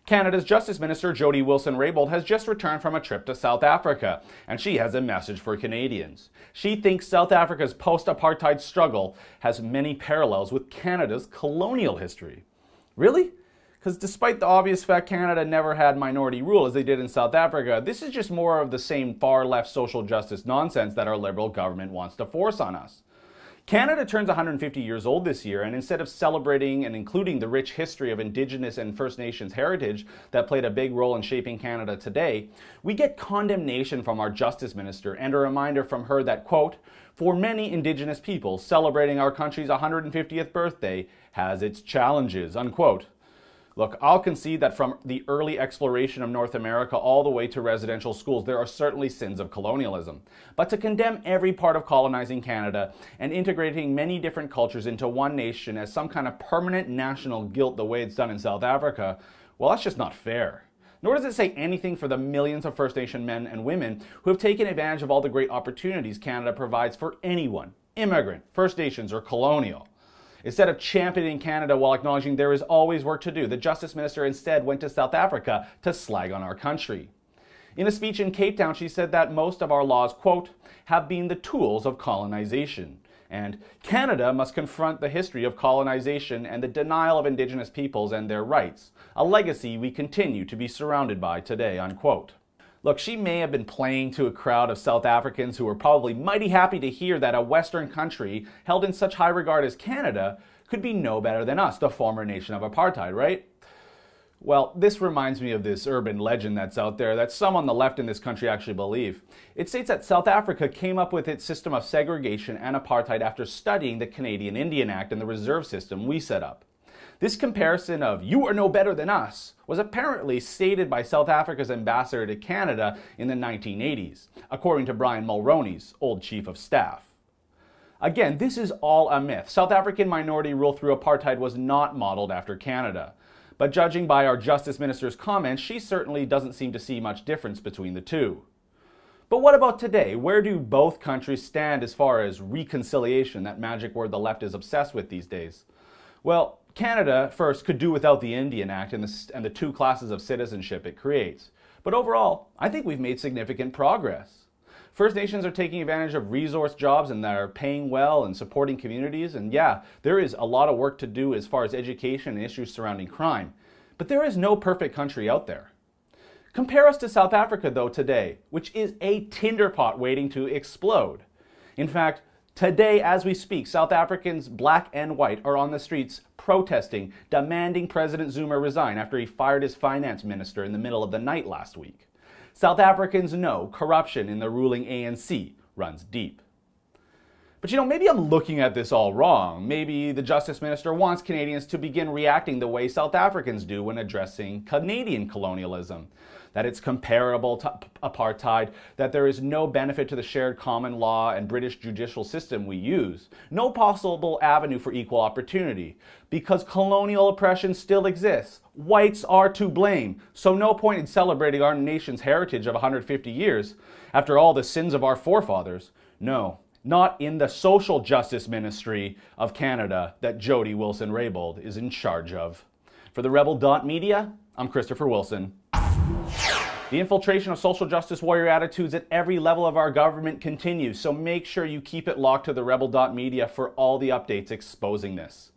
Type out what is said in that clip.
Canada's Justice Minister Jody Wilson-Raybould has just returned from a trip to South Africa, and she has a message for Canadians. She thinks South Africa's post-apartheid struggle has many parallels with Canada's colonial history. Really? Because despite the obvious fact Canada never had minority rule as they did in South Africa, this is just more of the same far-left social justice nonsense that our Liberal government wants to force on us. Canada turns 150 years old this year, and instead of celebrating and including the rich history of Indigenous and First Nations heritage that played a big role in shaping Canada today, we get condemnation from our Justice Minister and a reminder from her that, quote, for many Indigenous people, celebrating our country's 150th birthday has its challenges, unquote. Look, I'll concede that from the early exploration of North America all the way to residential schools, there are certainly sins of colonialism. But to condemn every part of colonizing Canada and integrating many different cultures into one nation as some kind of permanent national guilt the way it's done in South Africa, well, that's just not fair. Nor does it say anything for the millions of First Nation men and women who have taken advantage of all the great opportunities Canada provides for anyone, immigrant, First Nations, or colonial. Instead of championing Canada while acknowledging there is always work to do, the Justice Minister instead went to South Africa to slag on our country. In a speech in Cape Town, she said that most of our laws, quote, have been the tools of colonization. And Canada must confront the history of colonization and the denial of Indigenous peoples and their rights, a legacy we continue to be surrounded by today, unquote. Look, she may have been playing to a crowd of South Africans who were probably mighty happy to hear that a Western country held in such high regard as Canada could be no better than us, the former nation of apartheid, right? Well, this reminds me of this urban legend that's out there that some on the left in this country actually believe. It states that South Africa came up with its system of segregation and apartheid after studying the Canadian Indian Act and the reserve system we set up. This comparison of "you are no better than us" was apparently stated by South Africa's ambassador to Canada in the 1980s, according to Brian Mulroney's old chief of staff. Again, this is all a myth. South African minority rule through apartheid was not modeled after Canada. But judging by our Justice Minister's comments, she certainly doesn't seem to see much difference between the two. But what about today? Where do both countries stand as far as reconciliation, that magic word the left is obsessed with these days? Well, Canada, first, could do without the Indian Act and the two classes of citizenship it creates. But overall, I think we've made significant progress. First Nations are taking advantage of resource jobs and they're paying well and supporting communities. And yeah, there is a lot of work to do as far as education and issues surrounding crime. But there is no perfect country out there. Compare us to South Africa, though, today, which is a tinderpot waiting to explode. In fact, today, as we speak, South Africans, black and white, are on the streets protesting, demanding President Zuma resign after he fired his finance minister in the middle of the night last week. South Africans know corruption in the ruling ANC runs deep. But maybe I'm looking at this all wrong. Maybe the Justice Minister wants Canadians to begin reacting the way South Africans do when addressing Canadian colonialism. That it's comparable to apartheid, that there is no benefit to the shared common law and British judicial system we use, no possible avenue for equal opportunity. Because colonial oppression still exists, whites are to blame, so no point in celebrating our nation's heritage of 150 years after all the sins of our forefathers. No, not in the social justice ministry of Canada that Jody Wilson-Raybould is in charge of. For the Rebel.Media, I'm Christopher Wilson. The infiltration of social justice warrior attitudes at every level of our government continues, so make sure you keep it locked to the Rebel.Media for all the updates exposing this.